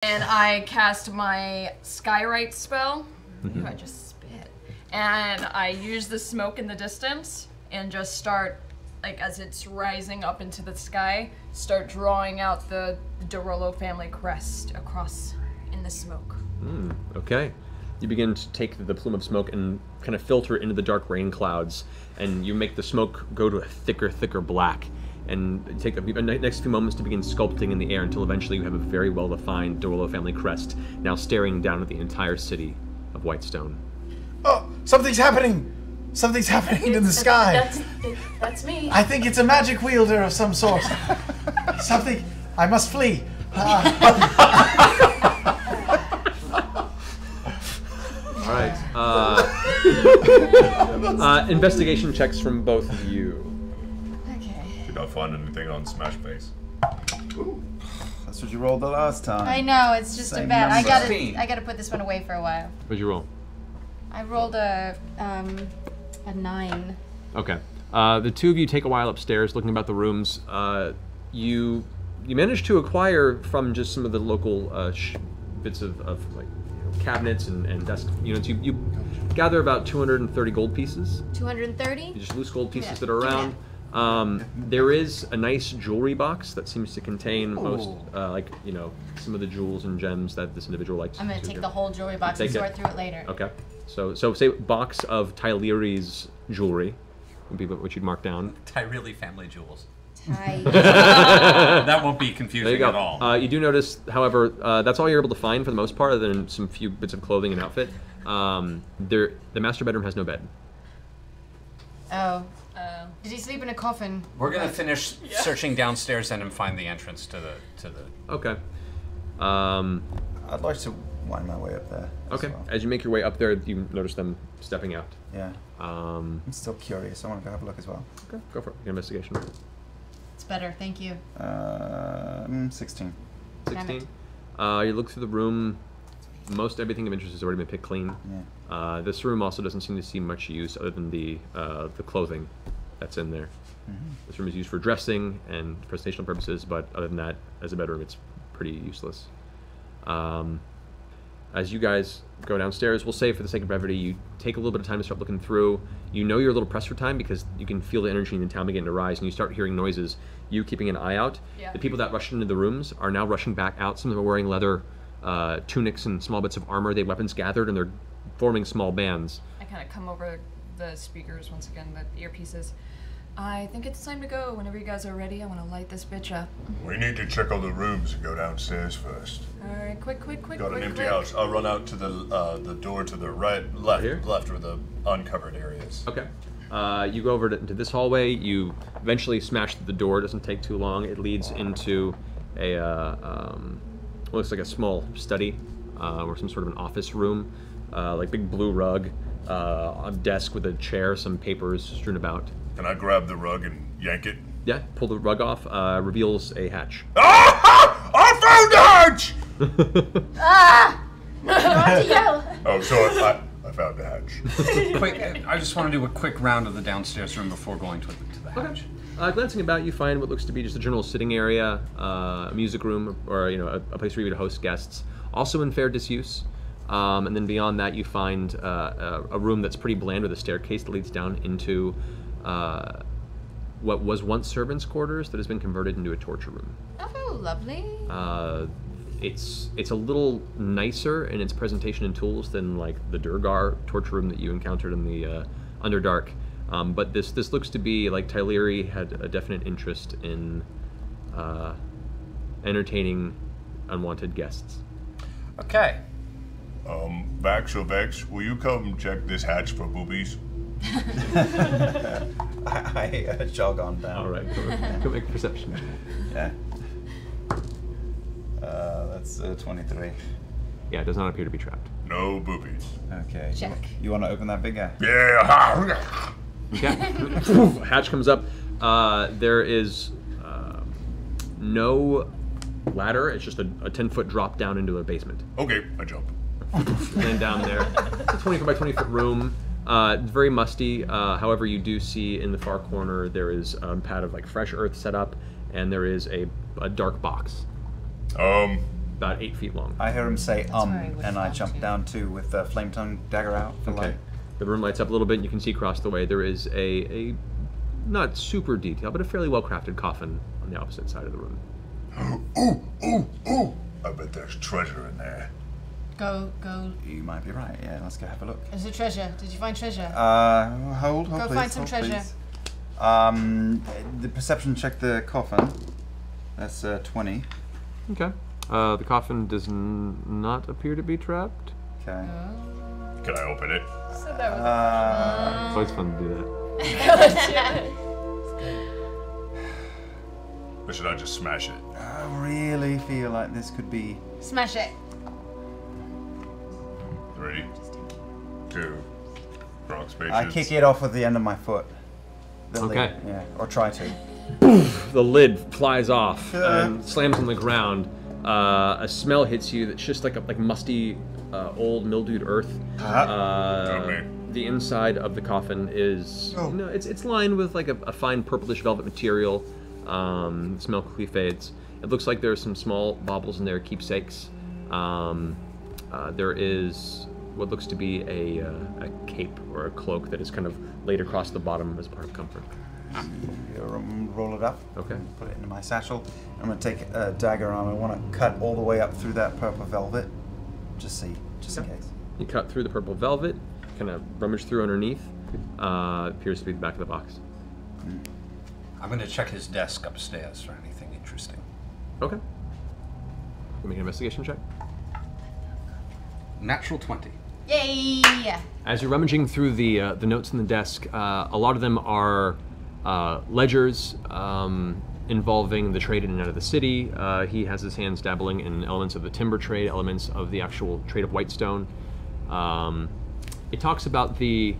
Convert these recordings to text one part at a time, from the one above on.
And I cast my Skywrite spell. I just spit. And I use the smoke in the distance and just start, like, as it's rising up into the sky, start drawing out the Dorolo family crest across in the smoke. Okay. You begin to take the plume of smoke and kind of filter it into the dark rain clouds, and you make the smoke go to a thicker black, and take the next few moments to begin sculpting in the air until eventually you have a very well-defined Dorolo family crest now staring down at the entire city of Whitestone. Oh, something's happening! Something's happening in the sky! That's me. I think it's a magic wielder of some sort. Something... I must flee. Alright. Investigation checks from both of you. Okay. Did not find anything on Smash Face. Ooh. That's what you rolled the last time. I know, it's just Same a bad. number. I gotta put this one away for a while. What'd you roll? I rolled a 9. Okay. The two of you take a while upstairs looking about the rooms. You manage to acquire from just some of the local bits of like cabinets and desk units. You gather about 230 gold pieces. 230? Just loose gold pieces that are around. There is a nice jewelry box that seems to contain most, some of the jewels and gems that this individual likes. I'm gonna take the whole jewelry box and sort through it later. Okay. So say box of Tyleri's jewelry would be what you'd mark down. Tyreely family jewels. Ty. That won't be confusing at all. You do notice, however, that's all you're able to find for the most part, other than some few bits of clothing and outfit. The master bedroom has no bed. Oh. Did he sleep in a coffin? We're gonna finish searching downstairs then and find the entrance to the. Okay. I'd like to wind my way up there. Okay. Well. As you make your way up there, you notice them stepping out. Yeah. I'm still curious. I want to go have a look as well. Okay. Go for it. Investigation. It's better, thank you. 16. 16. You look through the room. Most everything of interest has already been picked clean. Yeah. This room also doesn't seem to see much use other than the clothing that's in there. This room is used for dressing and presentational purposes, but other than that, as a bedroom, it's pretty useless. As you guys go downstairs, we'll say for the sake of brevity, you take a little bit of time to start looking through. You know you're a little pressed for time because you can feel the energy in the town beginning to rise, and you start hearing noises. You keeping an eye out. Yeah. The people that rushed into the rooms are now rushing back out. Some of them are wearing leather tunics and small bits of armor. They have weapons gathered, and they're forming small bands. I kind of come over the speakers once again, the earpieces. I think it's time to go. Whenever you guys are ready, I want to light this bitch up. We need to check all the rooms and go downstairs first. Alright, quick. Got an empty house. I'll run out to the door to the left where the uncovered areas. Okay. You go over to this hallway. You eventually smash the door. It doesn't take too long. It leads into a looks like a small study or some sort of an office room, like big blue rug, a desk with a chair, some papers strewn about. Can I grab the rug and yank it? Yeah, pull the rug off, reveals a hatch. Ah! I found the hatch! Ah! Not to yell. Oh, so I found the hatch. Quick, I just want to do a quick round of the downstairs room before going to the hatch. Glancing about, you find what looks to be just a general sitting area, a music room, or a place for you to host guests, also in fair disuse. And then beyond that, you find a room that's pretty bland with a staircase that leads down into what was once servants' quarters that has been converted into a torture room. Oh, lovely. It's a little nicer in its presentation and tools than like the Durgar torture room that you encountered in the Underdark. But this looks to be like Tyleri had a definite interest in entertaining unwanted guests. Okay. Vax or Vex, will you come check this hatch for boobies? I jog on down. All right, go make a perception. Yeah. That's 23. Yeah, it does not appear to be trapped. No boobies. Okay. Check. You want to open that big guy? Yeah. Okay. Hatch comes up. There is no ladder. It's just a 10-foot drop down into a basement. Okay, I jump. And then down there, it's a 24 by 20 foot room. It's very musty. However, you do see in the far corner there is a pad of like fresh earth set up, and there is a dark box. about 8 feet long. I hear him say where I would've and I gone jump to. down too with the flame tongue dagger out for Okay. light. The room lights up a little bit, and you can see across the way there is a not super detailed, but a fairly well-crafted coffin on the opposite side of the room. Ooh! I bet there's treasure in there. Go. You might be right. Yeah, let's go have a look. There's a treasure. Did you find treasure? Hold, Go please. find some hold, treasure. please. The perception check the coffin. That's 20. Okay. The coffin does not appear to be trapped. Okay. Can I open it? So that was It's always fun to do that. Or should I just smash it? I really feel like this could be. Smash it. 3, 2, Frog's patience. I kick it off with the end of my foot. The Okay. lid, yeah, or try to. The lid flies off and slams on the ground. A smell hits you that's just like musty, old, mildewed earth. The inside of the coffin is, it's lined with like a fine purplish velvet material. The smell quickly fades. It looks like there are some small baubles in there, keepsakes. There is what looks to be a cape or a cloak that is kind of laid across the bottom as part of comfort. Roll it up. Okay. Put it into my satchel. I'm gonna take a dagger arm. I want to cut all the way up through that purple velvet. Just in case. You cut through the purple velvet, kind of rummage through underneath. Appears to be the back of the box. I'm going to check his desk upstairs for anything interesting. Okay. You make an investigation check. Natural 20. Yay! As you're rummaging through the notes in the desk, a lot of them are ledgers involving the trade in and out of the city. He has his hands dabbling in elements of the timber trade, elements of the actual trade of Whitestone. It talks about the,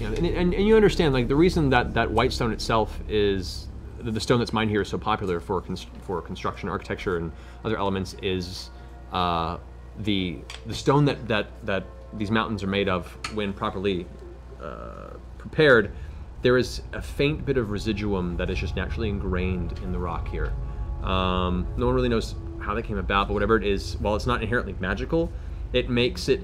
and you understand, like, the reason that Whitestone itself is the stone that's mined here is so popular for construction, architecture, and other elements is the stone that these mountains are made of when properly prepared. There is a faint bit of residuum that is just naturally ingrained in the rock here. No one really knows how that came about, but whatever it is, while it's not inherently magical, it makes it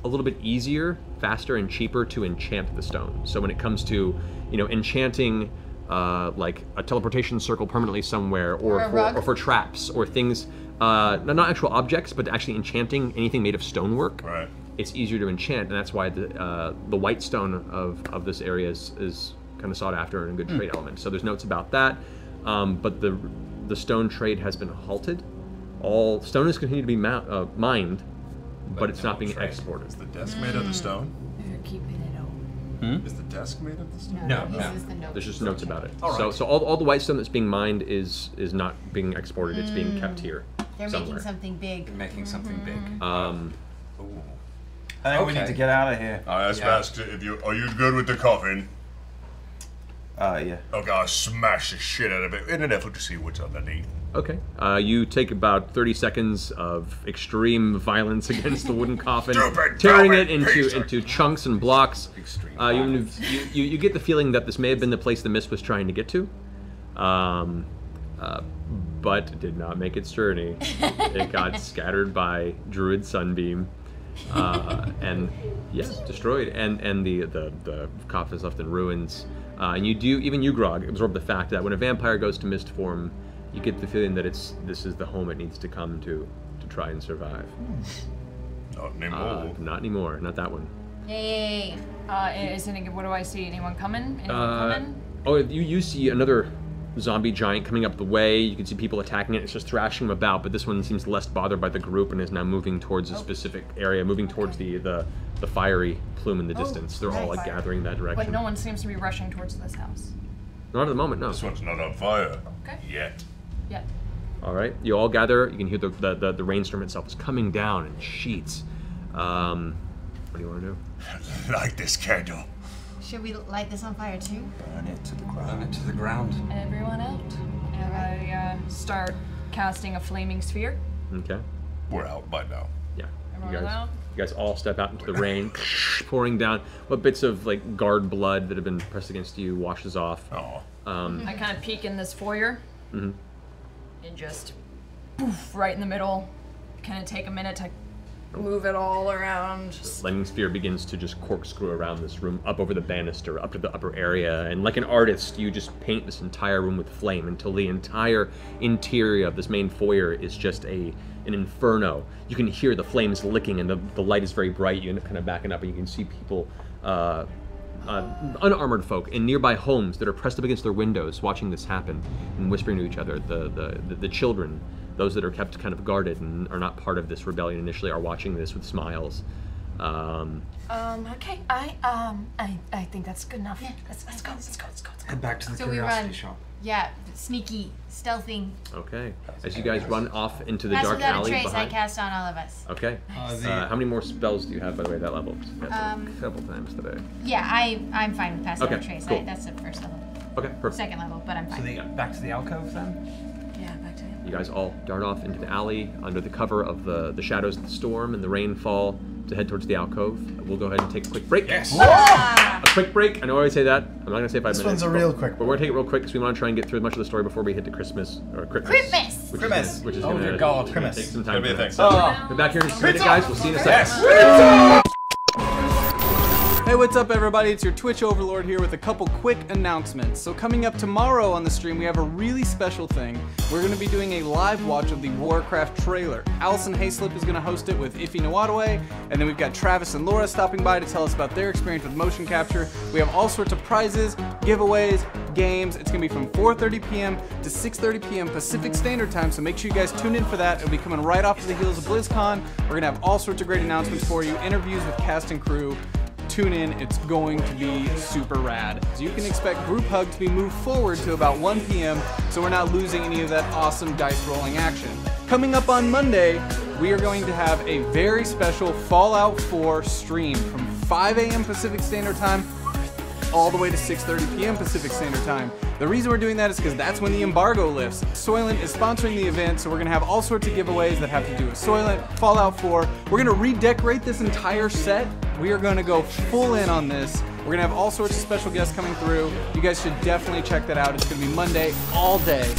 a little bit easier, faster, and cheaper to enchant the stone. So when it comes to, enchanting like a teleportation circle permanently somewhere, or for traps, or things, not actual objects, but actually enchanting anything made of stonework. Right. It's easier to enchant, and that's why the white stone of this area is kind of sought after and a good trade element. So there's notes about that, but the stone trade has been halted. All stone is continuing to be mined, but it's not being exported. Is the desk made of the stone? They're keeping it open. Is the desk made of the stone? No. This is the note. There's just notes about it. Alright. So all the white stone that's being mined is not being exported. It's being kept here. They're somewhere. making something big. You're making something big. Ooh. I think we need Okay. to get out of here. I asked if are you good with the coffin? Yeah. Okay, I'll smash the shit out of it in an effort to see what's underneath. Okay. You take about 30 seconds of extreme violence against the wooden coffin, Stupid tearing velvet it piece into chunks and blocks. Extreme You get the feeling that this may have been the place the mist was trying to get to, but did not make its journey. It got scattered by Druid Sunbeam, and yes, destroyed. And the coffin is left in ruins. And even you, Grog, absorb the fact that when a vampire goes to mist form, you get the feeling that this is the home it needs to come to try and survive. Not anymore. Not anymore. Not that one. Yay! What do I see? Anyone coming? Coming? Oh, you see another zombie giant coming up the way. You can see people attacking it. It's just thrashing them about, but this one seems less bothered by the group and is now moving towards a specific area, moving towards the fiery plume in the distance. They're all like gathering that direction. But no one seems to be rushing towards this house. Not at the moment, no. This one's not on fire. Okay. Yet. Yeah. All right, you all gather. You can hear the rainstorm itself is coming down in sheets. What do you want to do? Light this candle. Should we light this on fire too? Burn it to the Burn ground. it to the ground. Everyone out. And I start casting a flaming sphere. Okay. We're out by now. Yeah. Everyone out? You guys all step out into the rain, pouring down. What bits of like guard blood that have been pressed against you washes off. Oh. I kind of peek in this foyer Mhm. and just poof, right in the middle. Kind of take a minute to move it all around. The lightning sphere begins to just corkscrew around this room, up over the banister, up to the upper area, and like an artist, you just paint this entire room with flame until the entire interior of this main foyer is just an inferno. You can hear the flames licking, and the light is very bright. You end up kind of backing up, and you can see people, unarmored folk in nearby homes that are pressed up against their windows, watching this happen and whispering to each other. The children, those that are kept kind of guarded and are not part of this rebellion initially, are watching this with smiles. Okay, I think that's good enough. Yeah, let's go. Head back to the So we curiosity run. shop. Yeah, sneaky, stealthing. Okay. As you guys run off into the Pass dark without a alley trace. behind. I cast on all of us. Okay. How many more spells do you have, by the way, at that level? You've got a couple times today. Yeah, I'm fine with passing Okay, without a trace. cool. That's the first level. Okay, perfect. Second level, but I'm fine. So back to the alcove then? Yeah, back to You guys all dart off into the alley under the cover of the shadows of the storm and the rainfall to head towards the alcove. We'll go ahead and take a quick break. Yes! A quick break. I know I always say that. I'm not going to say 5 minutes. This one's a real quick But we're going to take it real quick because we want to try and get through as much of the story before we hit to Christmas. Or Christmas! Which is Oh, going dear to God. take some time. Gonna be a for thing. that. We're back here in just a minute, guys. We'll see you in a second. Hey, what's up everybody? It's your Twitch Overlord here with a couple quick announcements. So coming up tomorrow on the stream, we have a really special thing. We're going to be doing a live watch of the Warcraft trailer. Allison Hayslip is going to host it with Iffy Nawadaway, and then we've got Travis and Laura stopping by to tell us about their experience with motion capture. We have all sorts of prizes, giveaways, games. It's going to be from 4:30 p.m. to 6:30 p.m. Pacific Standard Time, so make sure you guys tune in for that. It'll be coming right off of the heels of BlizzCon. We're going to have all sorts of great announcements for you, interviews with cast and crew. Tune in, it's going to be super rad. So you can expect Group Hug to be moved forward to about 1 p.m. so we're not losing any of that awesome dice rolling action. Coming up on Monday, we are going to have a very special Fallout 4 stream from 5 a.m. Pacific Standard Time all the way to 6:30 p.m. Pacific Standard Time. The reason we're doing that is because that's when the embargo lifts. Soylent is sponsoring the event, so we're going to have all sorts of giveaways that have to do with Soylent, Fallout 4. We're going to redecorate this entire set. We are going to go full in on this. We're going to have all sorts of special guests coming through. You guys should definitely check that out. It's going to be Monday all day.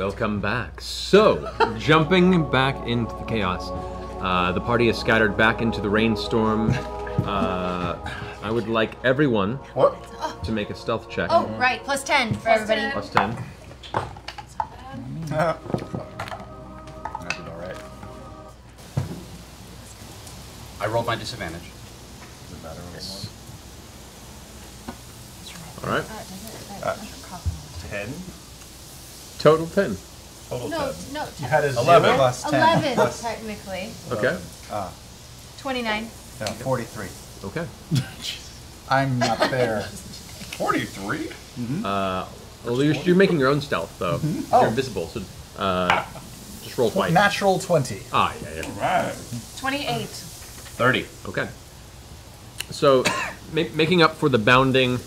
Welcome back. So, jumping back into the chaos, the party is scattered back into the rainstorm. I would like everyone to make a stealth check. Oh, right. Plus 10 for everybody. Plus 10. I did all right. I rolled my disadvantage. Doesn't matter anymore. All right. 10. Total 10. Total No, 10. no. You had a 11. zero? Plus 10. 11, Plus, technically. Okay. 29. no, 43. Okay. I'm not there. 43? Well, you're making your own stealth, though. Oh. You're invisible, so just roll twice. Natural 20. Ah, yeah. Right. 28. 30. Okay. So, making up for the bounding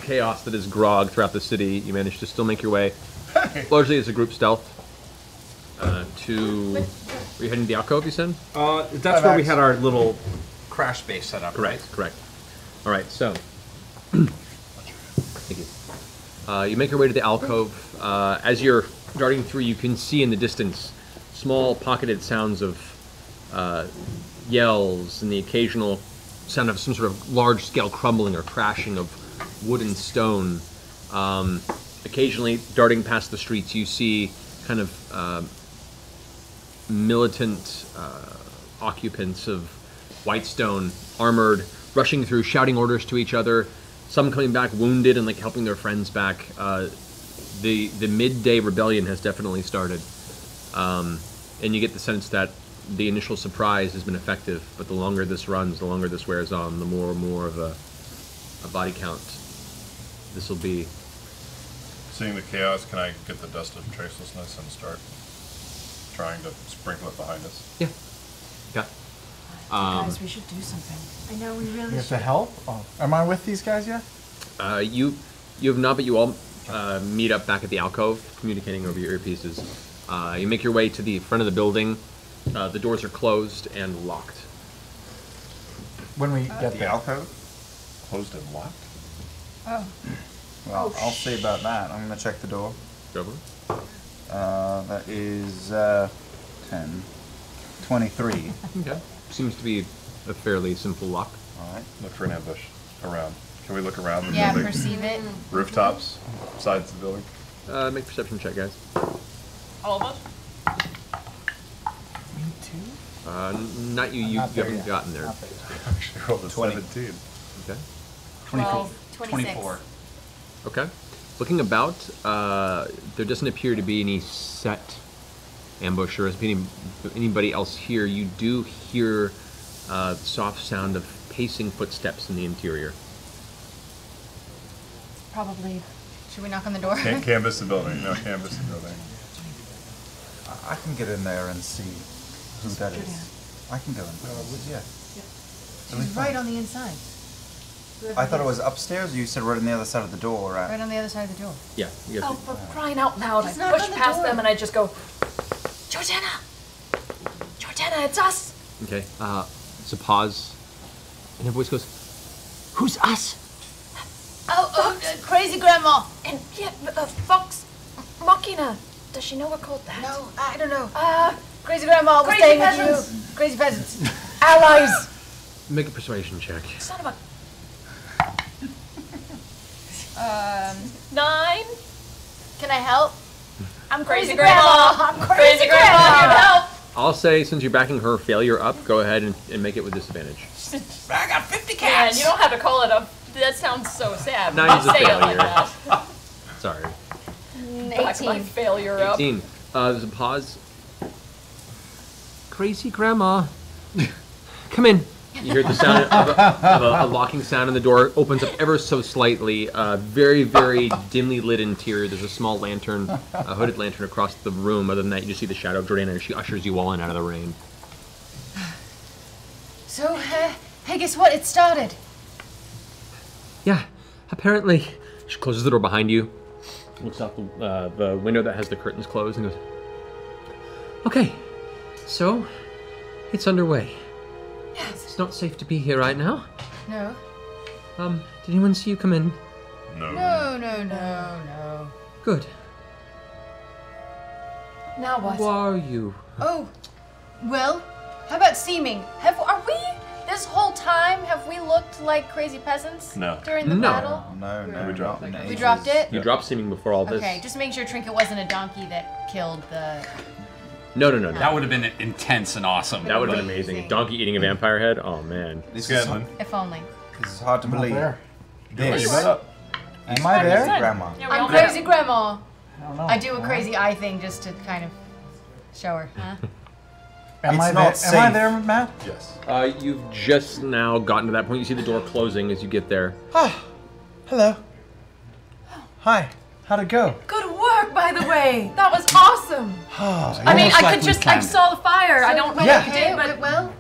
chaos that is Grog throughout the city, you managed to still make your way, largely as a group stealth, to... Were you heading to the alcove, you said? That's where we had our little crash base set up. Correct. All right, so... Thank you. You make your way to the alcove. As you're darting through, you can see in the distance small pocketed sounds of yells and the occasional sound of some sort of large-scale crumbling or crashing of wood and stone. Occasionally, darting past the streets, you see kind of militant occupants of Whitestone, armored, rushing through, shouting orders to each other. Some coming back wounded and like helping their friends back. The midday rebellion has definitely started, and you get the sense that the initial surprise has been effective. But the longer this runs, the longer this wears on, the more and more of a body count this will be. Seeing the chaos, can I get the dust of tracelessness and start trying to sprinkle it behind us? Yeah. Yeah. Guys, we should do something. I know, we really You have should. to help? Oh. Am I with these guys yet? You have not, but you all meet up back at the alcove, communicating over your earpieces. You make your way to the front of the building. The doors are closed and locked. When we get The there. alcove? Closed and locked? Oh. Well, I'll see about that. I'm going to check the door. Go for it. That is 10. 23. Okay. Seems to be a fairly simple lock. All right. Look for an ambush around. Can we look around the Yeah, building? perceive it. Rooftops? Sides of the building? Make a perception check, guys. All of us? Me too? Not you. You Not there haven't yet. goesgotten there. Not there. Actually rolled a 20. 17. Okay. 12. 26. 24. Okay. Looking about, there doesn't appear to be any set ambushers. Anybody else here? You do hear the soft sound of pacing footsteps in the interior. Probably. Should we knock on the door? Can't canvas the building. No, canvas the building. I can get in there and see who that is. I can go in there. Yeah. She's right on the inside. I thought it was upstairs. You said right on the other side of the door, right? Right on the other side of the door. Yeah. You guys Oh, for crying out loud. Just I knock push on the past door. them and I just go, Jordana! Jordana, it's us! Okay. It's a pause, and her voice goes, "Who's us?" Crazy Grandma! And yeah, VOX, MACHINA. Does she know we're called that? No, I don't know. Uh, Crazy Grandma, we're Crazy staying peasants. with you. Crazy peasants. allies! Make a persuasion check. Son of a... 9? Can I help? I'm Crazy Grandma. I'm crazy grandma. Need help. I'll say, since you're backing her failure up, go ahead and make it with disadvantage. I got 50 Man, cats! you don't have to call it a... That sounds so sad. Nine's a Say it like failure. that. Sorry. Back my 18. failure up. 18. There's a pause. Crazy grandma. Come in. You hear the sound of a locking sound, and the door opens up ever so slightly. Very, very dimly lit interior. There's a small lantern, a hooded lantern across the room. Other than that, you just see the shadow of Jordana as she ushers you all in out of the rain. So, hey, guess what? It started. Yeah, apparently. She closes the door behind you, looks out the window that has the curtains closed, and goes, "Okay, so it's underway. It's not safe to be here right now. No. Did anyone see you come in? No. No. Good. Now what? Who are you? Oh, well, how about seeming? Are we, this whole time, have we looked like crazy peasants? No. During the No. battle? No, We dropped it. We dropped it? You dropped seeming before all this. Okay, just make sure Trinket wasn't a donkey that killed the... No. That would have been intense and awesome. That would have been Amazing. amazing. Donkey eating a vampire head? Oh, man. Scanlan. If only. This is hard to I'm not believe. there. This. You went up. Am I there? Grandma. Yeah, we I'm all crazy grandma. I don't know. I do a crazy eye thing just to kind of show her. Huh? Am It's I not there? Am I safe. there, Matt? Yes. You've just now gotten to that point. You see the door closing as you get there. Ah, hello. Hi. How'd it go? Good work, by the way. That was awesome. Ah, I mean, Almost I like could we just, I planned it. saw the fire. I don't know Yeah. what you did, but well,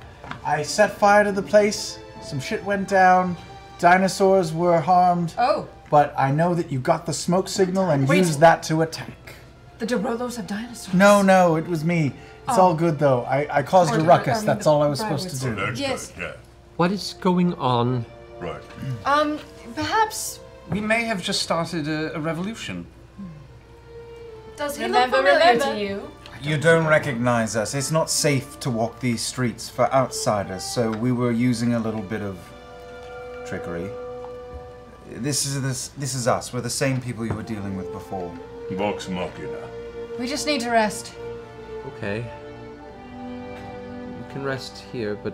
I set fire to the place. Some shit went down. Dinosaurs were harmed. oh, But I know that you got the smoke signal and Wait. used that to attack. the Derolos have dinosaurs. No, it was me. It's all good though. I caused a Or- ruckus. I mean, That's the all I was supposed to Briarwood. do. That's Yes. good. What is going on? Yeah. Right. perhaps... We may have just started a revolution. Does he Remember, look familiar remember. to you? You don't recognize us. It's not safe to walk these streets for outsiders, so we were using a little bit of trickery. This is us. We're the same people you were dealing with before. VOX MACHINA. We just need to rest. Okay. You can rest here, but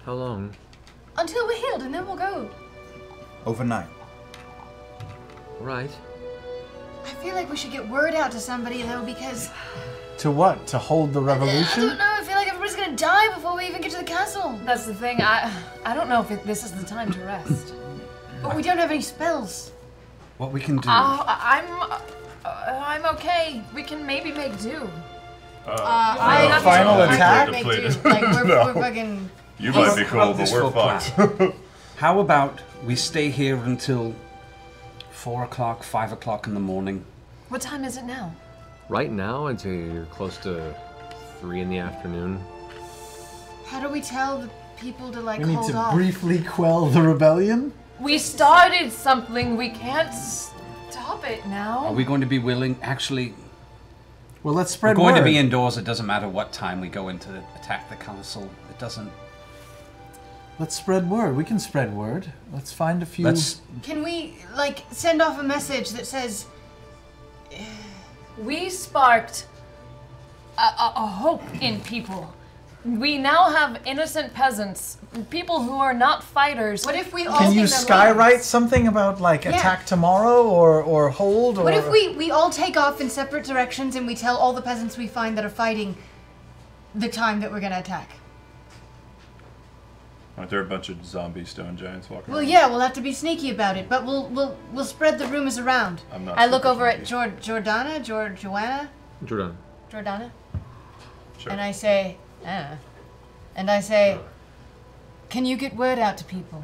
how long? Until we're healed, and then we'll go. Overnight. Right. I feel like we should get word out to somebody, though, because... To what? To hold the I don't revolution? know, I feel like everybody's gonna die before we even get to the castle. That's the thing. I don't know if this is the time to rest. But we don't have any spells. What we can do... I'm okay. We can maybe make do. Final I attack? can't make do. Like, we're fucking... You might be How cool, about but this we're for a fine. plan? How about we stay here until 4 o'clock, 5 o'clock in the morning? What time is it now? Right now, I'd say you're close to 3 in the afternoon. How do we tell the people to, like, We need hold to off? briefly quell the rebellion? We started something. We can't stop it now. Are we going to be willing? Actually, Well, let's we're spread going word. to be indoors. It doesn't matter what time we go in to attack the castle. It doesn't... Let's spread word. We can spread word. Let's find a few. Let's... Can we, like, send off a message that says... We sparked a hope in people. We now have innocent peasants, people who are not fighters. What if we all Can take you their skywrite lives? something about like Yeah. attack tomorrow or hold or? What if we all take off in separate directions and we tell all the peasants we find that are fighting the time that we're gonna attack? Aren't there a bunch of zombie stone giants walking Well, around? yeah, we'll have to be sneaky about it, but we'll spread the rumors around. I'm not I look super over at sneaky. Jordana, Jordan. Sure. and I say, can you get word out to people?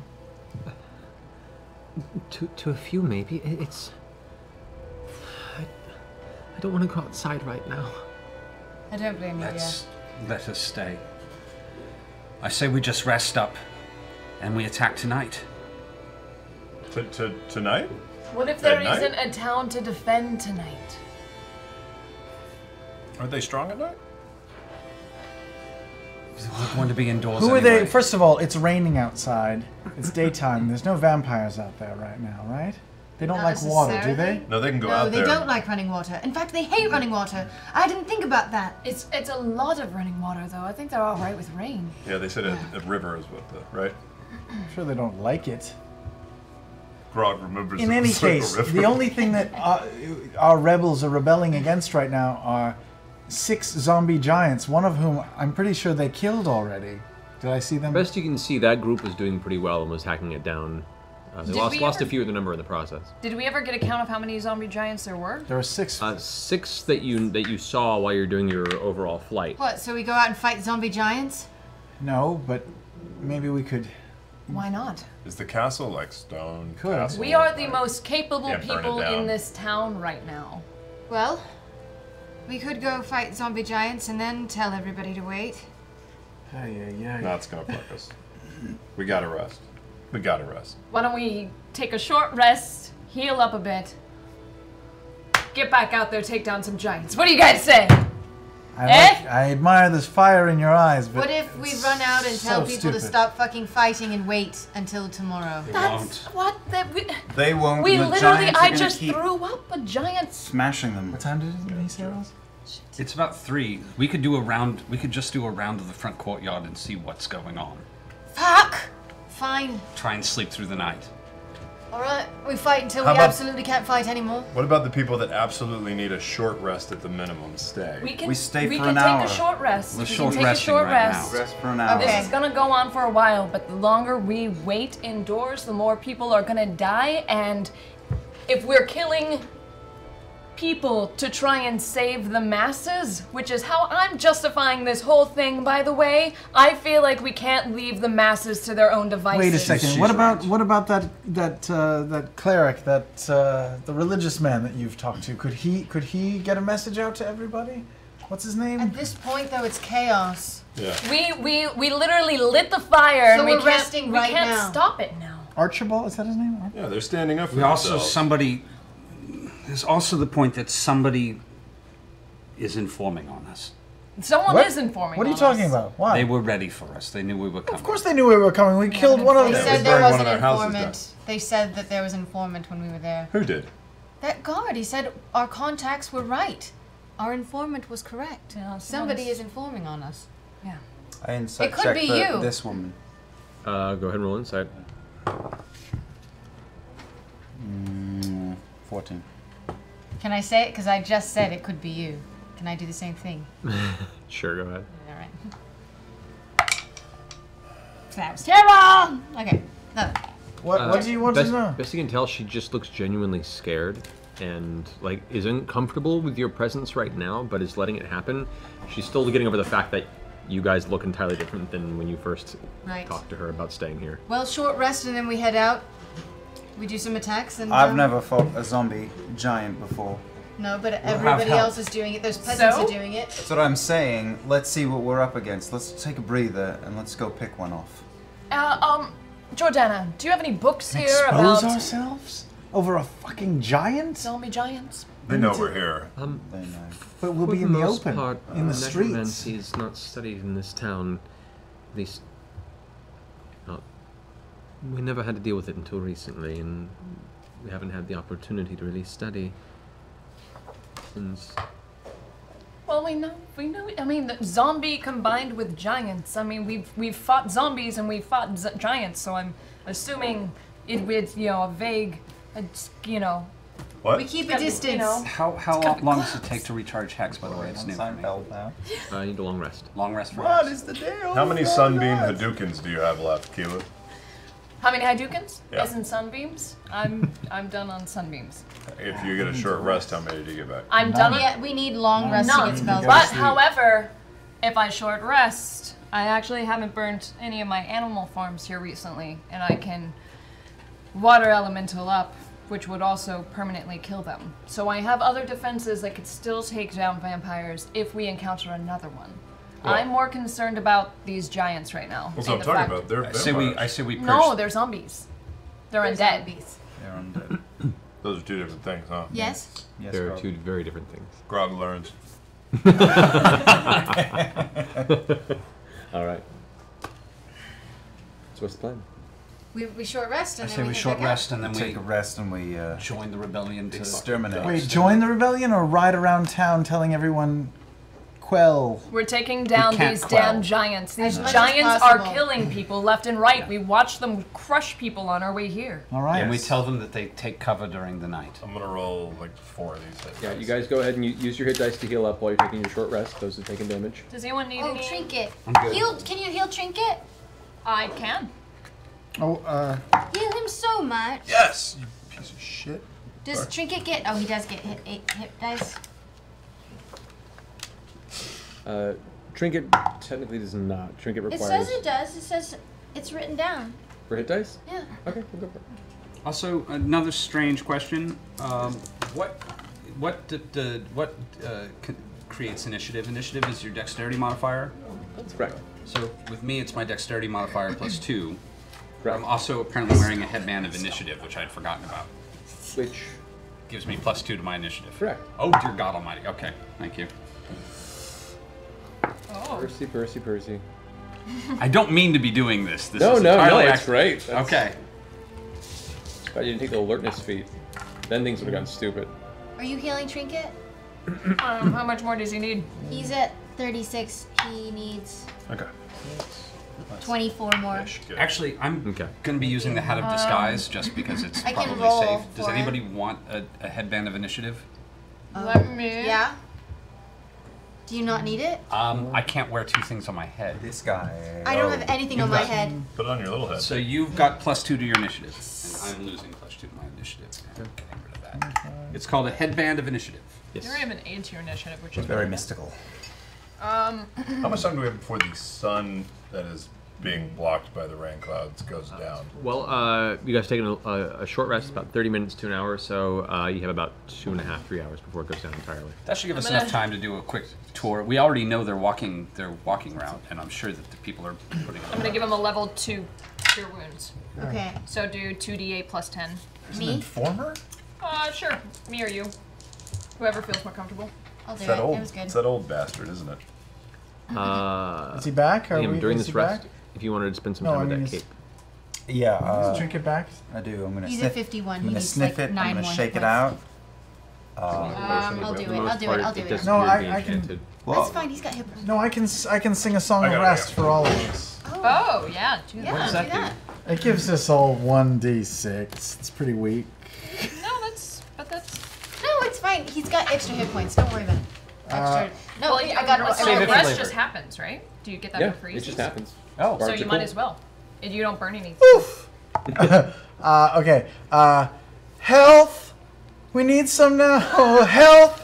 To a few, maybe. It's... I don't want to go outside right now. I don't blame you, Let us stay. I say we just rest up and we attack tonight. Tonight? What if there At night? isn't a town to defend tonight? Are they strong at night? We're going to be indoors Who are anyway. they? First of all, it's raining outside. It's daytime. There's no vampires out there right now, right? They don't Not like water, do necessarily. they? No, they can go No, out they there. don't like running water. In fact, they hate running water. I didn't think about that. It's a lot of running water, though. I think they're all right with rain. Yeah, they said a river is what the right. I'm sure they don't like it. Grog remembers. In it any was like a case, river. the only thing that our rebels are rebelling against right now are 6 zombie giants, one of whom I'm pretty sure they killed already. Did I see them? Best you can see, that group was doing pretty well and was hacking it down. They Did lost we a ever- few of the number in the process. Did we ever get a count of how many zombie giants there were? There were 6. 6 that you saw while you're doing your overall flight. What, so we go out and fight zombie giants? No, but maybe we could. Why not? Is the castle like stone? Could. Castle? We are the Like- most capable Can't burn it people down. in this town right now. Well, we could go fight zombie giants and then tell everybody to wait. No, it's gonna fuck us. We gotta rest. We gotta rest. Why don't we take a short rest, heal up a bit? get back out there, take down some giants. What do you guys say? I admire this fire in your eyes, but What if we run out and tell people to stop fucking fighting and wait until tomorrow? That's what They won't. we the literally. giants are I gonna just keep threw up a giant. smashing them. What time did he say it was? It's about 3. We could do a round. We could just do a round of the front courtyard and see what's going on. Fuck! Fine. Try and sleep through the night. Alright, we fight until How we about- absolutely can't fight anymore. What about the people that absolutely need a short rest at the minimum? Stay. We stay we for can an hour. take a short rest. We're we short can take a resting short right rest. now. Rest for an hour. Okay. This is gonna go on for a while, but the longer we wait indoors, the more people are gonna die, and if we're killing people to try and save the masses, which is how I'm justifying this whole thing, by the way, I feel like we can't leave the masses to their own devices. Wait a second. She's What about right. that cleric, the religious man that you've talked to? Could he get a message out to everybody? What's his name? At this point, though, it's chaos. Yeah. We literally lit the fire, So and we we're can't, resting we right can't now. stop it now. Archibald, is that his name? Yeah, they're standing up for We also themselves. There's also the point that somebody is informing on us. Someone What? is informing. What are you on talking us. about? Why? They were ready for us. They knew we were coming. Of course they knew we were coming. We killed one of They them. said we there burned was one an of their houses informant. They said that there was an informant when we were there. Who did? That guard, he said our contacts were right. Our informant was correct. Yeah, Somebody someone's- is informing on us. Yeah. I insight It could check be the- you. this woman. Go ahead and roll insight. 14. Can I say it? Because I just said it could be you. Can I do the same thing? Sure, go ahead. All right. That was terrible. Okay. No. What do you want to know? Best you can tell, she just looks genuinely scared and like isn't comfortable with your presence right now, but is letting it happen. She's still getting over the fact that you guys look entirely different than when you first Right. talked to her about staying here. Well, short rest and then we head out. We do some attacks and. I've never fought a zombie giant before. No, but have everybody help. else is doing it. Those peasants So? are doing it. That's what I'm saying. Let's see what we're up against. Let's take a breather and let's go pick one off. Jordana, do you have any books here Expose about ourselves over a fucking giant? zombie giants? They know we're here. They know. But we'll For be in the most open, part, in the streets. necromancy is not studied in this town. At least, we never had to deal with it until recently, and we haven't had the opportunity to really study since. Well, we know. I mean, the zombie combined with giants. I mean, we've fought zombies and we've fought giants. So I'm assuming it with a vague, What? We keep a distance. How gotta be long does it close. take to recharge hex, by the way? It's new for me. I need a long rest. Long rest for What us. is the deal? How many Sunbeam Hadoukens do you have left, Keela? How many Hadoukens? Yeah. As in sunbeams? I'm done on sunbeams. If you get a short rest, how many do you get back? I'm done. Yeah, we need long rest to None. get spells. But however, if I short rest, I actually haven't burnt any of my animal farms here recently, and I can water elemental up, which would also permanently kill them. So I have other defenses that could still take down vampires if we encounter another one. Well- I'm more concerned about these giants right now. That's what I'm and the talking fact- about. They're I vampires. say we No, they're zombies. They're They're undead. zombies. They're undead. Those are two different things, huh? Yes. Yes, There are Rob. two very different things. Grog learns. All right. So what's the plan? We short rest I and say then we head short back out. rest and then Take a we rest and we join the rebellion to exterminate. Wait, join the rebellion or ride around town telling everyone quell? We're taking down can't these quell. damn giants. These As much as giants are possible. killing people left and right. We watch them crush people on our way here. All right. And we tell them that they take cover during the night. I'm gonna roll like 4 of these. hit Yeah, dice. you guys go ahead and use your hit dice to heal up while you're taking your short rest. Those are taking damage. Does anyone need Oh, any? trinket. I'm good. Heal. Can you heal trinket? I can. Oh, Heal him so much. Yes! You piece of shit. Does trinket get? Oh, he does get hit dice. Trinket technically does not. Trinket It requires says it does. It says it's written down. for hit dice. Yeah. Okay, we'll go for it. Also, another strange question: creates initiative? Initiative is your dexterity modifier. That's correct. So with me, it's my dexterity modifier plus 2. Correct. I'm also apparently wearing a headband of initiative, which I'd forgotten about. Which gives me +2 to my initiative. Correct. Oh dear God Almighty. Okay, thank you. Oh. Percy. I don't mean to be doing this. This No, is no, entirely it's great. That's- Okay. But you didn't take the alertness feat. Then things would have gotten stupid. Are you healing Trinket? How much more does he need? He's at 36. He needs Okay. 24 more. Good. Actually, I'm Okay. going to be using the Hat of Disguise just because it's I can probably roll safe. Does for it. anybody want a headband of initiative? Let me. Yeah? Do you not need it? I can't wear 2 things on my head. This guy. I don't have anything on my head. Put it on your little head. So you've got +2 to your initiative, and I'm losing +2 to my initiative. I'm getting rid of that. It's called a headband of initiative. Yes. You already have an aid to your initiative, which is Very really mystical. How much time do we have before the sun that is being blocked by the rain clouds goes down? Well, you guys taking a short rest, about 30 minutes to an hour, so you have about 2.5, 3 hours before it goes down entirely. That should give us I'm gonna- enough time to do a quick tour. We already know their walking route, and I'm sure that the people are putting it I'm gonna give him a level 2 cure wounds. Okay. So do 2d8 plus 10. Me? Informer? Sure. Me or you. Whoever feels more comfortable. I'll do It's that it. old. It was good. It's that old bastard, isn't it? Is he back? Are Liam, during is this he rest, back? if you wanted to spend some No, time I with mean, that is- cape. Yeah. Is Trinket back? I do. I'm gonna He's sniff. at 51. I'm He gonna needs sniff like it. 9 I'm gonna more shake hit it out. I'll do it. I'll do it. I'll do it. does No, appear to be I can- enchanted. That's fine. He's got hit points. No, I can sing a song I of got it, rest I got it. for all of us. Oh, yeah. Do Yeah, that. does that do that. It gives us all 1d6. It's pretty weak. No, that's. No, it's fine. He's got extra hit points. Don't worry about it. Extra. No, Well, I got it. so Save the it for rest later. just happens, right? Do you get that Yeah, for free? it just happens. Oh, So Bards you are might cool. as well. And you don't burn anything. Okay. Health. We need some now. Health.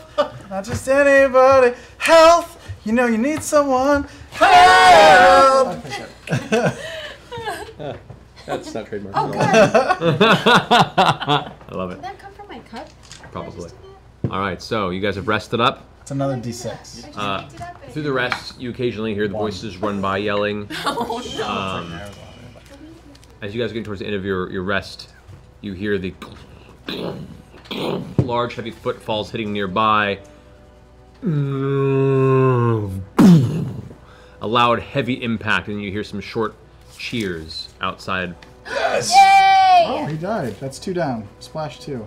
Not just anybody. Health. You know you need someone. Help. That's not trademark. Oh, good. I love it. Did that come from my cup? Probably. All right, so you guys have rested up. It's another I d6. just picked it up. Through the rest, you occasionally hear the voices run by yelling. As you guys are getting towards the end of your rest, you hear the large, heavy footfalls hitting nearby. A loud, heavy impact, and you hear some short cheers outside. Yay! Oh, he died. That's 2 down. Splash 2.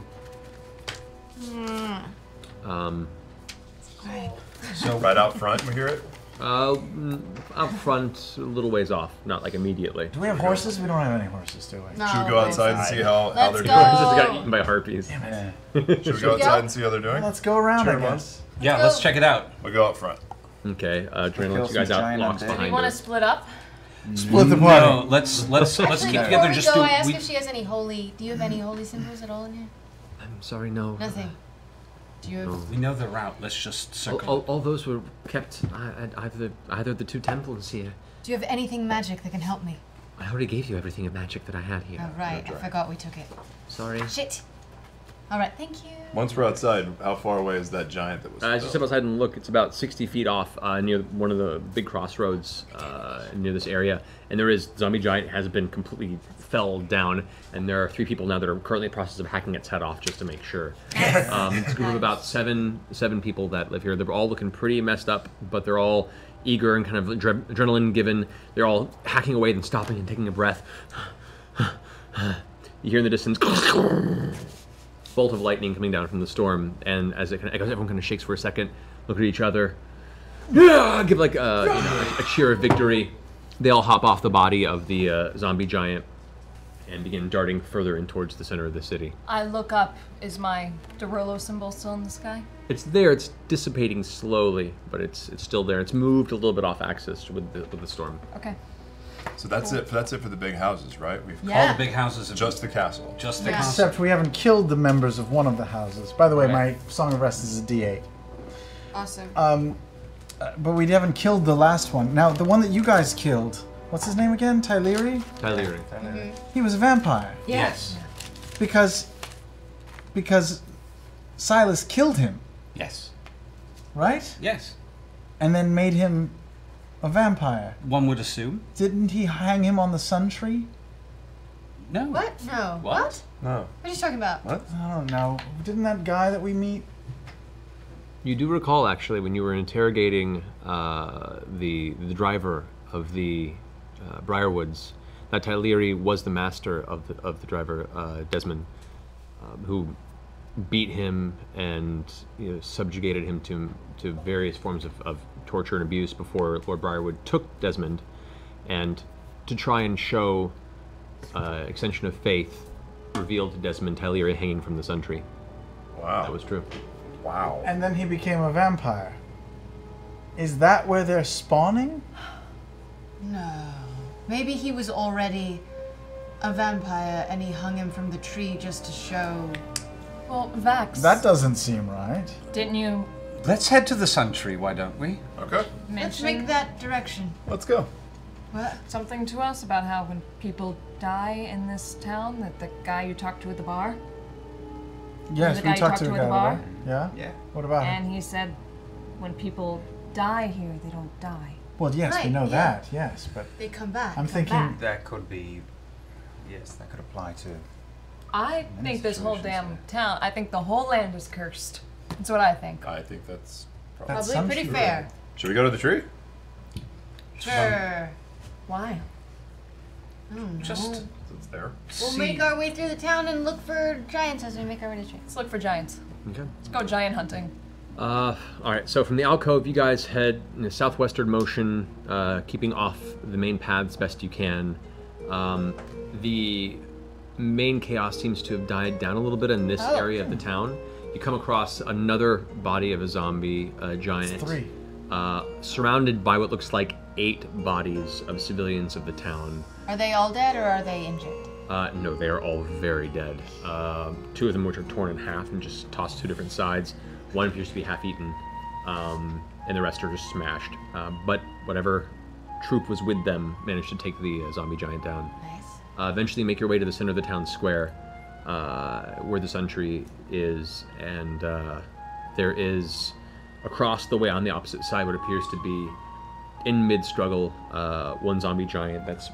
So Right out front, we hear it. Up front, a little ways off, not like immediately. Do we have horses? We don't have any horses, do we? No, Should we go outside and see how Let's they're go. doing? Just got eaten by harpies. Yeah. Should we go outside and see how they're Well, doing? let's go around, Sure, I Mom. guess. yeah, let's check it out. We go up front. Okay, trying to Kill let you guys some out, giant locks undead. Do you behind want her. to split up? Split the party. No, let's Actually, keep before together. we Just go, do. I ask We, if she has any holy. Do you have any holy symbols at all in here? I'm sorry, no. Nothing. Do you have? we know the route. Let's just circle. All those were kept at either the 2 temples here. Do you have anything magic that can help me? I already gave you everything of magic that I had here. Oh, right. I forgot we took it. Sorry. Shit. All right. Thank you. Once we're outside, how far away is that giant that was? As you step outside and look, it's about 60 feet off near one of the big crossroads near this area. And there is zombie giant has been completely felled down, and there are 3 people now that are currently in the process of hacking its head off just to make sure. It's a group of about seven people that live here. They're all looking pretty messed up, but they're all eager and kind of adrenaline given. They're all hacking away, then stopping and taking a breath. You hear in the distance bolt of lightning coming down from the storm, and as it kind of echoes, everyone kind of shakes for a second, look at each other, give like a cheer of victory. They all hop off the body of the zombie giant and begin darting further in towards the center of the city. I look up. Is my Derulo symbol still in the sky? It's there. It's dissipating slowly, but it's still there. It's moved a little bit off axis with the storm. Okay. So that's it. That's it for the big houses, right? We've Yeah. All the big houses. Have just the castle. Just the Yeah. castle. Except we haven't killed the members of one of the houses. By the way, Right. my Song of Rest is a D8. Awesome. But we haven't killed the last one. Now, the one that you guys killed, what's his name again? Tyleri? Tyler. He was a vampire. Yes. Because Silas killed him, Yes. right? Yes. And then made him a vampire. One would assume. Didn't he hang him on the sun tree? No. What? No. What? No. What are you talking about? What? I don't know. Didn't that guy that we meet? You do recall, actually, when you were interrogating the driver of the Briarwoods, that Tyleri was the master of the driver, Desmond, who beat him and subjugated him to various forms of torture and abuse before Lord Briarwood took Desmond, and to try and show extension of faith, revealed to Desmond Tyleri hanging from the Sundry. Wow. That was true. Wow. And then he became a vampire. Is that where they're spawning? No. Maybe he was already a vampire and he hung him from the tree just to show. Well, Vex. That doesn't seem right. Didn't you Let's head to the Sun Tree, why don't we? Okay. Let's mention make that direction. Let's go. What? something to us about how when people die in this town, that the guy you talked to at the bar? Yes, The we guy you talked talked to a to guy at the bar? over there. Yeah? Yeah. What about him? And he said when people die here, they don't die. Well, yes, we Right, know yeah. that, yes, but They come back. I'm come thinking- back. That could be. Yes, that could apply to. I Many think this whole situations, damn town, I think the whole land is cursed. That's what I think. I think that's probably. That's Probably pretty some fair. Should we go to the tree? Sure. Why? Just It's there. We'll see. make our way through the town and look for giants as we make our way to the tree. Let's look for giants. Okay. Let's go giant hunting. All right, so from the alcove, you guys head in a southwestern motion, keeping off the main paths best you can. The main chaos seems to have died down a little bit in this area of the town. You come across another body of a zombie giant. It's 3. Surrounded by what looks like 8 bodies of civilians of the town. Are they all dead or are they injured? No, they are all very dead. 2 of them which are torn in half and just tossed to different sides. One appears to be half-eaten, and the rest are just smashed. But whatever troop was with them managed to take the zombie giant down. Nice. Eventually make your way to the center of the town square, where the Sun Tree is, and there is, across the way on the opposite side, what appears to be, in mid-struggle, one zombie giant that's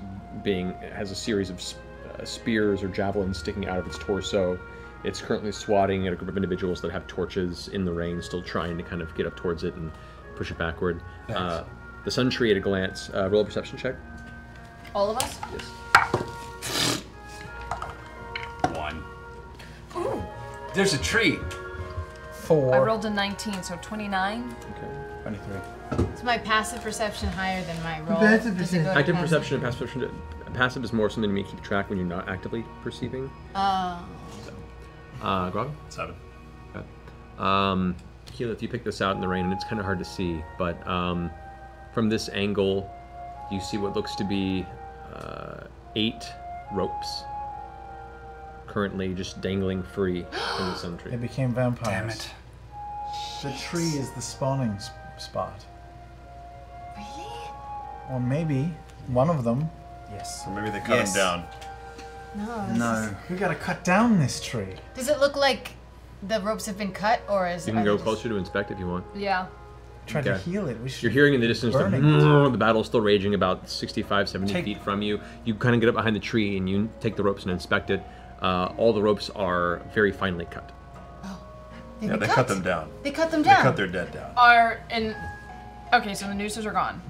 has a series of spears or javelins sticking out of its torso. It's currently swatting at a group of individuals that have torches in the rain, still trying to kind of get up towards it and push it backward. The Sun Tree, at a glance, roll a perception check. All of us? Yes. 1. Ooh. There's a tree. 4. I rolled a 19, so 29. Okay. 23. Is my passive perception higher than my roll? Passive Does it go to Active passive? perception and passive perception. Passive is more something to keep track when you're not actively perceiving. Grog? 7. Keyleth, you pick this out in the rain, and it's kind of hard to see, but from this angle, you see what looks to be 8 ropes currently just dangling free from the Sun Tree. They became vampires. Damn it. The tree is the spawning spot. Really? Or maybe one of them. Yes. Or maybe they cut Yes. him down. No. This No. We gotta cut down this tree. Does it look like the ropes have been cut, or is You it? can go closer to inspect if you want. Yeah. Try to Okay. heal it. We should. You're hearing in the distance Burning. the battle's still raging about 65, 70 Take- feet from you. You kind of get up behind the tree and you take the ropes and inspect it. All the ropes are very finely cut. Yeah, they cut them down. They cut them They down. cut their dead down. Okay, so the nooses are gone.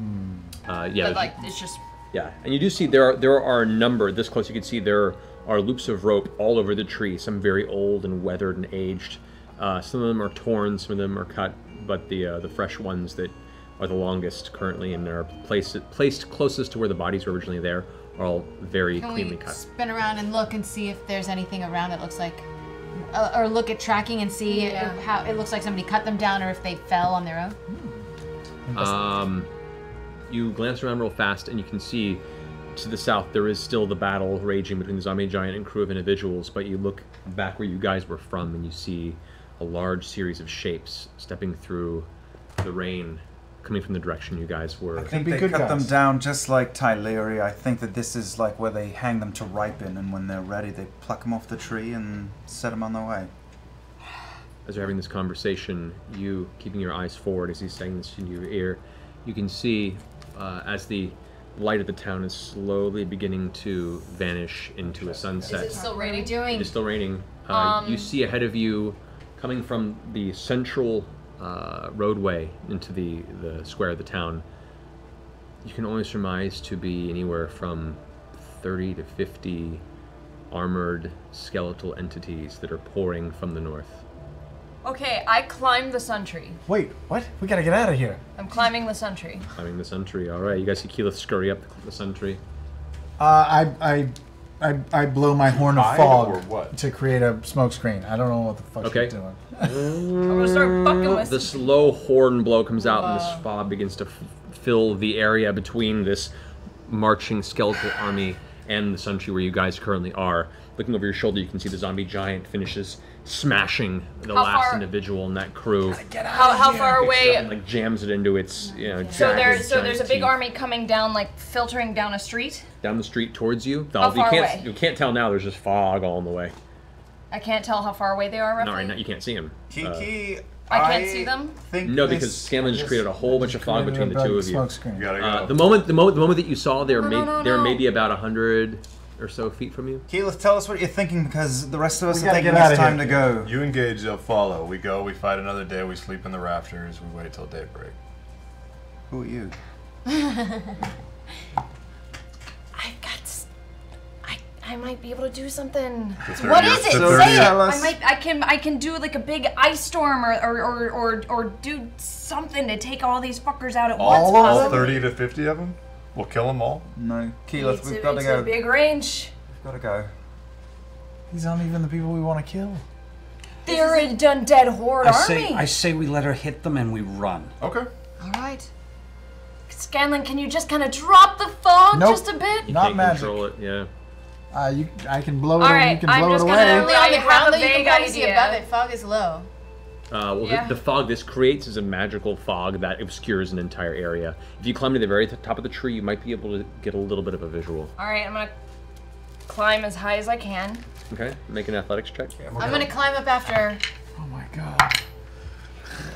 Yeah, But there's- like, it's just yeah, and you do see there are a number, this close you can see there are loops of rope all over the tree, some very old and weathered and aged. Some of them are torn, some of them are cut, but the fresh ones that are the longest currently and are placed closest to where the bodies were originally there are all very Can cleanly we cut. spin around and look and see if there's anything around that looks like, or look at tracking and see if, how it looks like somebody cut them down or if they fell on their own? You glance around real fast and you can see to the south there is still the battle raging between the zombie giant and crew of individuals, but you look back where you guys were from and you see a large series of shapes stepping through the rain coming from the direction you guys were. I think be they good cut them guys. down just like Tyleri. I think that this is like where they hang them to ripen, and when they're ready, they pluck them off the tree and set them on their way. As you're having this conversation, you keeping your eyes forward as he's saying this in your ear, you can see as the light of the town is slowly beginning to vanish into a sunset. Is it still raining? It is still raining. You see ahead of you, coming from the central roadway into the square of the town, you can only surmise to be anywhere from 30 to 50 armored skeletal entities that are pouring from the north. Okay, I climbed the Sundry. Wait, what? We gotta get out of here. I'm climbing the Sundry. Climbing the Sundry. All right, you guys see Keyleth scurry up the Sundry. I blow my horn of Hide or fog what? to create a smoke screen. I don't know what the fuck Okay. she's doing. I'm gonna start fucking with The slow horn blow comes out, and this fog begins to fill the area between this marching skeletal army and the Sundry where you guys currently are. Looking over your shoulder, you can see the zombie giant finishes smashing the How last far- individual in that crew. How far away? And like jams it into its, So jagged, there's giant a big teeth. army coming down, like filtering down a street. Down the street towards you. How far away? You can't tell now. There's just fog all in the way. I can't tell how far away they are. Roughly. No, right now you can't see them. Kiki, I can't see them? Think No, this- because Scanlan just created a whole bunch of fog between the two of you. Smoke screen. You gotta go. The moment that you saw, they're No. maybe about 100 or so feet from you. Keyleth, tell us what you're thinking, because the rest of us We are gotta thinking get it's outta time here. to go. You engage, they'll follow. We go, we fight another day, we sleep in the rafters, we wait till daybreak. Who are you? I've got. I might be able to do something. The What 30 is it? the So 30 Say it. tell us. I can do like a big ice storm or do something to take all these fuckers out at once. All of All them? 30 to 50 of them? We'll kill them all? No, Keyleth, we've got to It's go. a big range. We've got to go. These aren't even the people we want to kill. They're a undead horde army. I say we let her hit them and we run. Okay. All right. Scanlan, can you just kind of drop the fog Nope. just a bit? You Not can't magic. control it. Yeah. I can blow it. All You right, can I'm blow it just away. gonna- Only on I the have ground, a though, you can vague probably see idea. above it. Fog is low. Well, Yeah. the fog this creates is a magical fog that obscures an entire area. If you climb to the very top of the tree, you might be able to get a little bit of a visual. All right, I'm gonna climb as high as I can. Okay, make an athletics check. I'm gonna climb up after. Oh my god.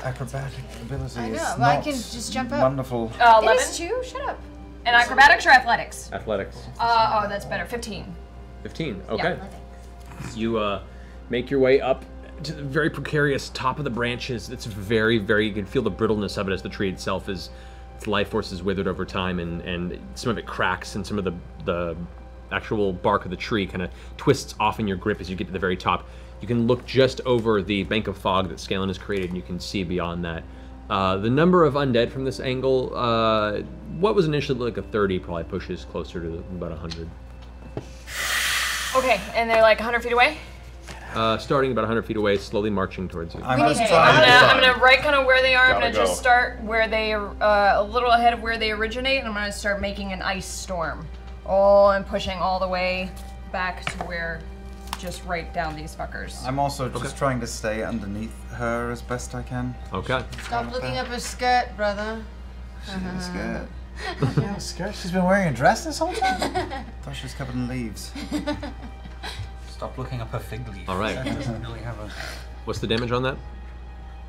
Acrobatic ability I know, is but not I can just jump up. wonderful. 11. It is too. Shut up. And acrobatics or athletics? Athletics. Oh, that's better. 15. 15. Okay. You make your way up to the very precarious top of the branches. It's very, very. You can feel the brittleness of it as the tree itself is. Its life force is withered over time, and some of it cracks, and some of the actual bark of the tree kind of twists off in your grip as you get to the very top. You can look just over the bank of fog that Scanlan has created, and you can see beyond that. The number of undead from this angle, what was initially like a 30, probably pushes closer to about 100. Okay, and they're like 100 feet away? Starting about 100 feet away, slowly marching towards you. I'm need just to- trying I'm gonna right kind of where they are. I'm Gotta gonna just go. start where they a little ahead of where they originate, and I'm gonna start making an ice storm. Oh, and pushing all the way back to where, just right down these fuckers. I'm also just trying to stay underneath her as best I can. Okay. Stop looking up her skirt, brother. She's scared. Yeah, skirt. She's been wearing a dress this whole time? Thought she was covered in leaves. Stop looking up her fig leaf. All right. That doesn't really have a... What's the damage on that?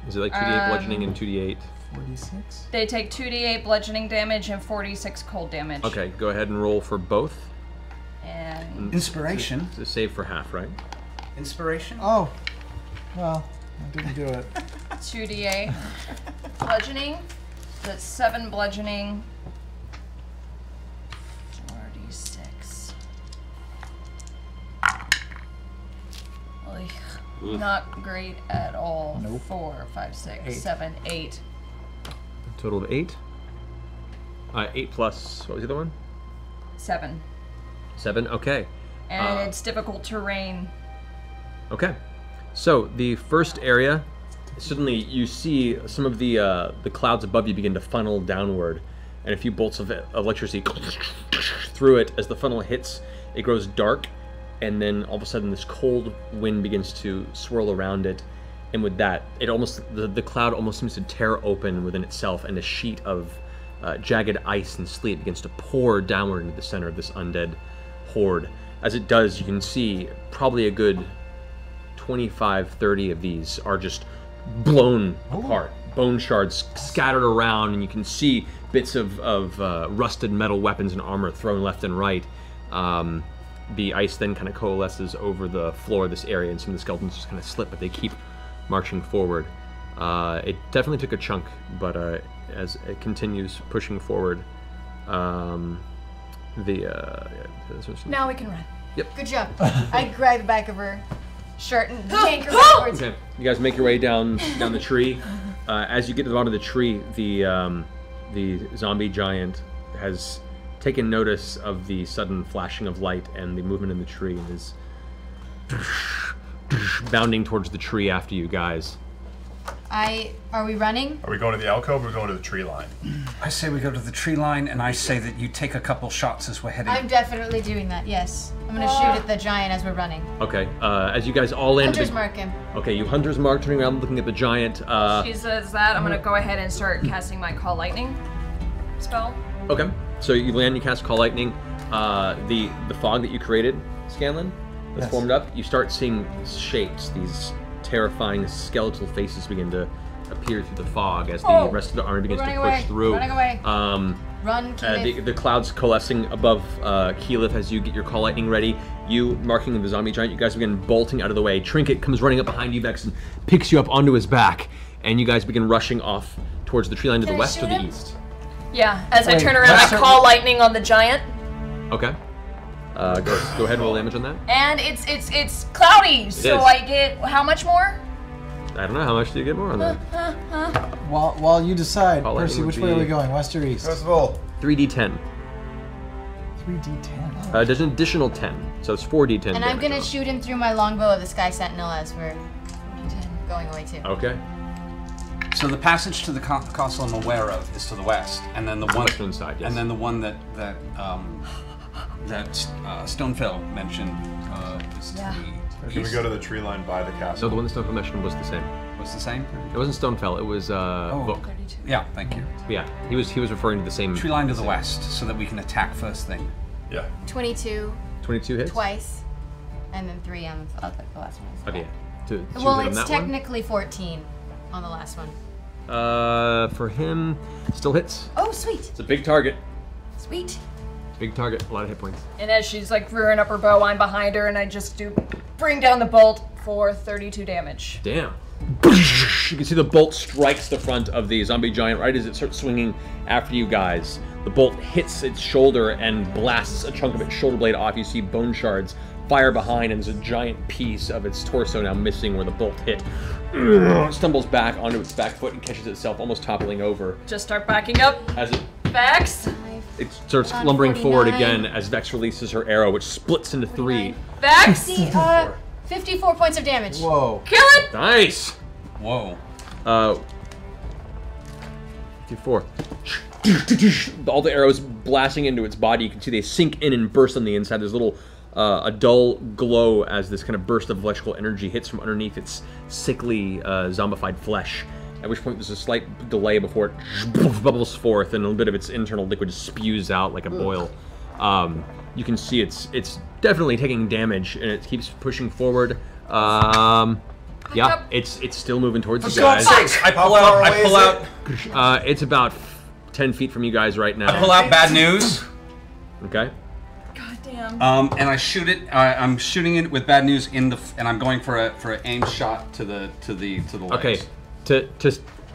Is it like 2d8 bludgeoning and 2d8? 46? They take 2d8 bludgeoning damage and 46 cold damage. Okay, go ahead and roll for both. And Inspiration. It's a save for half, right? Inspiration? Oh. Well, I didn't do it. 2d8 bludgeoning. That's 7 bludgeoning. 4d6. Oy, not great at all. Nope. 4, 5, 6, 8. 7, 8. Total of 8. 8 plus, what was the other one? 7. 7, okay. And it's difficult terrain. Okay. So, the first area, suddenly you see some of the clouds above you begin to funnel downward, and a few bolts of electricity through it. As the funnel hits, it grows dark, and then all of a sudden this cold wind begins to swirl around it, and with that, it almost the cloud almost seems to tear open within itself, and a sheet of jagged ice and sleet begins to pour downward into the center of this undead horde. As it does, you can see probably a good 25, 30 of these are just blown apart, bone shards scattered around, and you can see bits of rusted metal weapons and armor thrown left and right. The ice then kind of coalesces over the floor of this area, and some of the skeletons just kind of slip, but they keep marching forward. It definitely took a chunk, but as it continues pushing forward, Now we can run. Yep. Good job. I grab the back of her shirt and yank her backwards. Okay. You guys make your way down the tree. As you get to the bottom of the tree, the zombie giant has taken notice of the sudden flashing of light and the movement in the tree, and is bounding towards the tree after you guys. Are we running? Are we going to the alcove or are we going to the tree line? I say we go to the tree line, and I say that you take a couple shots as we're heading. I'm definitely doing that, yes. I'm gonna shoot at the giant as we're running. Okay. As you guys all land. Hunters mark him. Okay, you hunters mark, turning around, looking at the giant. She says that. I'm gonna go ahead and start casting my Call Lightning spell. Okay. So you land, you cast Call Lightning. The fog that you created, Scanlan, that's formed up. You start seeing shapes. These terrifying skeletal faces begin to appear through the fog as the rest of the army begins to push through. Running away. Run, Keyleth. The clouds coalescing above Keyleth as you get your Call Lightning ready. You marking the zombie giant. You guys begin bolting out of the way. Trinket comes running up behind you, Vex, and picks you up onto his back. And you guys begin rushing off towards the tree line to the west or the east. Yeah, as I turn around, I Call Lightning on the giant. Okay. Go ahead and roll damage on that. And it's cloudy, so I get how much more? I don't know, how much do you get more on that? While you decide, Call Percy, Lightning which would way are we be- going, west or east? First of all, 3d10. 3d10. There's an additional 10, so it's 4d10. And I'm damage gonna on. shoot him through my longbow of the Sky Sentinel as we're going away too. Okay. So the passage to the castle I'm aware of is to the west, and then the one Western side, yes. and then the one that Stonefell mentioned is to the Can we east. go to the tree line by the So castle? the one that Stonefell mentioned was the same. What's the same? It wasn't Stonefell, it was Vogue. Yeah, thank you. Yeah, he was referring to the same. Tree line to the west, so that we can attack first thing. Yeah. 22 22 hits? twice, and then 3 on the last one. Okay, yeah. Two Well, hit on it's that technically 14 on the last one. one. For him, still hits. Oh, sweet, It's a big target. sweet. Big target, a lot of hit points. And as she's like rearing up her bow, I'm behind her, and I just bring down the bolt for 32 damage. Damn. You can see the bolt strikes the front of the zombie giant right as it starts swinging after you guys. The bolt hits its shoulder and blasts a chunk of its shoulder blade off. You see bone shards fire behind, and there's a giant piece of its torso now missing where the bolt hit. It stumbles back onto its back foot and catches itself, almost toppling over. Just start backing up. As Vex. it starts lumbering forward again as Vex releases her arrow, which splits into 3. Vex. 54 points of damage. Whoa. Kill it. Nice! Whoa. 54. All the arrows blasting into its body. You can see they sink in and burst on the inside. There's a dull glow as this kind of burst of electrical energy hits from underneath its sickly, zombified flesh. At which point there's a slight delay before it bubbles forth and a little bit of its internal liquid spews out like a boil. You can see it's definitely taking damage, and it keeps pushing forward. Yeah, it's still moving towards you guys. I pull out. It's about 10 feet from you guys right now. I pull out bad news. Okay. God damn. And I shoot it. I'm shooting it with bad news in the, and I'm going for an aim shot to the legs. Okay. To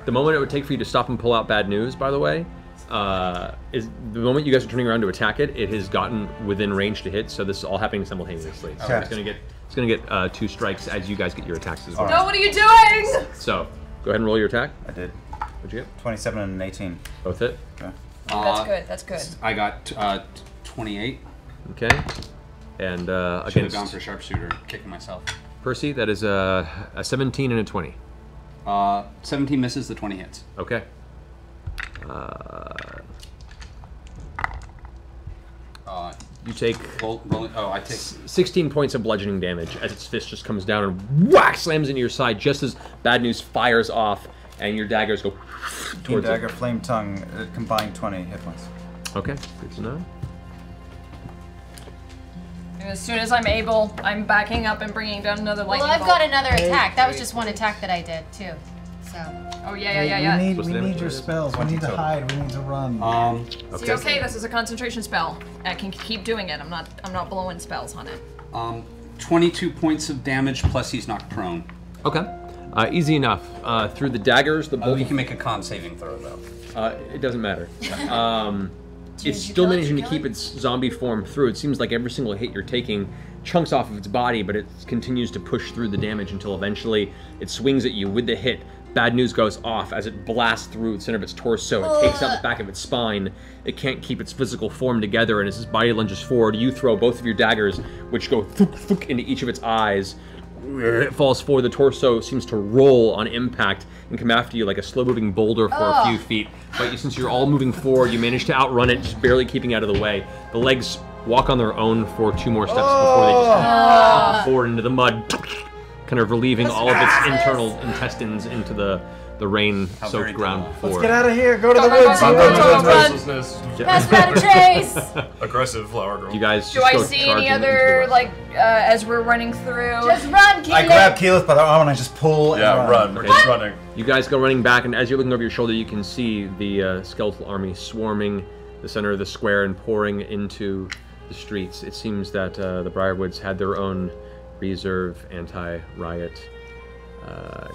the moment it would take for you to stop and pull out bad news, by the way, is the moment you guys are turning around to attack it. It has gotten within range to hit, so this is all happening simultaneously. So Okay. it's gonna get 2 strikes as you guys get your attacks as well. No, what are you doing? So go ahead and roll your attack. I did. What'd you get? 27 and an 18. Both hit. Okay. That's good. That's good. I got 28. Okay. And Should have against gone for sharpshooter, kicking myself. Percy, that is a 17 and a 20. 17 misses, the 20 hits. Okay. You take I take 16 points of bludgeoning damage as its fist just comes down and whack slams into your side just as bad news fires off and your daggers go Keen towards dagger, it. flame tongue, combined 20 hit points. Okay, good to know. And as soon as I'm able, I'm backing up and bringing down another lightning Well, I've bolt. got another attack. That was just one attack that I did too. So. Oh yeah. We What's the need damage your it is? spells. We need to hide. We need to run. See, okay, this is a concentration spell. I can keep doing it. I'm not blowing spells on it. 22 points of damage plus he's knocked prone. Okay. Easy enough. Through the daggers, the bolt. You can make a con saving throw though. It doesn't matter. It's you still kill it? managing You to kill keep its zombie form through. It seems like every single hit you're taking chunks off of its body, but it continues to push through the damage until eventually it swings at you with the hit. Bad news goes off as it blasts through the center of its torso. It takes out the back of its spine. It can't keep its physical form together, and as its body lunges forward, you throw both of your daggers, which go thuk, thuk, into each of its eyes. It falls forward. The torso seems to roll on impact and come after you like a slow-moving boulder for a few feet. But since you're all moving forward, you manage to outrun it, just barely keeping out of the way. The legs walk on their own for 2 more steps before they just hop forward into the mud, kind of relieving all of its internal intestines into the rain-soaked ground before. Let's get out of here. Go to the woods. Best friend Trace. Aggressive flower girl. You guys Do just I go see charging any into the other woods. like as we're running through? Just run, Keelan. I grab Keyleth by the arm and I just pull and Yeah, run. He's running. You guys go running back, and as you're looking over your shoulder, you can see the skeletal army swarming the center of the square and pouring into the streets. It seems that the Briarwoods had their own reserve anti-riot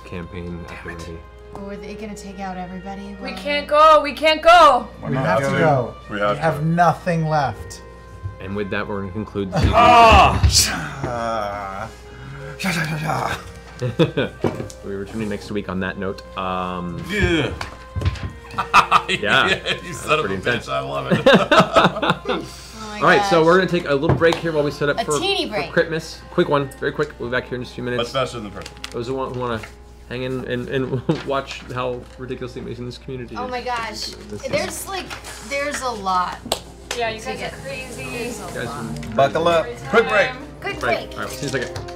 campaign activity. Oh, are they gonna take out everybody? We can't go. We can't go. We have to go. We We have have nothing left. And with that, we're going to conclude the season. We'll be returning next week on that note. Yeah. Yeah. You son of a pretty bitch. intense. I love it. Oh my All right, so gosh. we're going to take a little break here while we set up A for teeny break. Christmas. Quick one, very quick. We'll be back here in just a few minutes. Much faster than the person. Those who want to hang in and watch how ridiculously amazing this community is. Oh my gosh. This is- There's a lot. Yeah, you guys get- are crazy. Guys, Buckle up. Quick break. Quick break. break. All right, we'll see you in a second.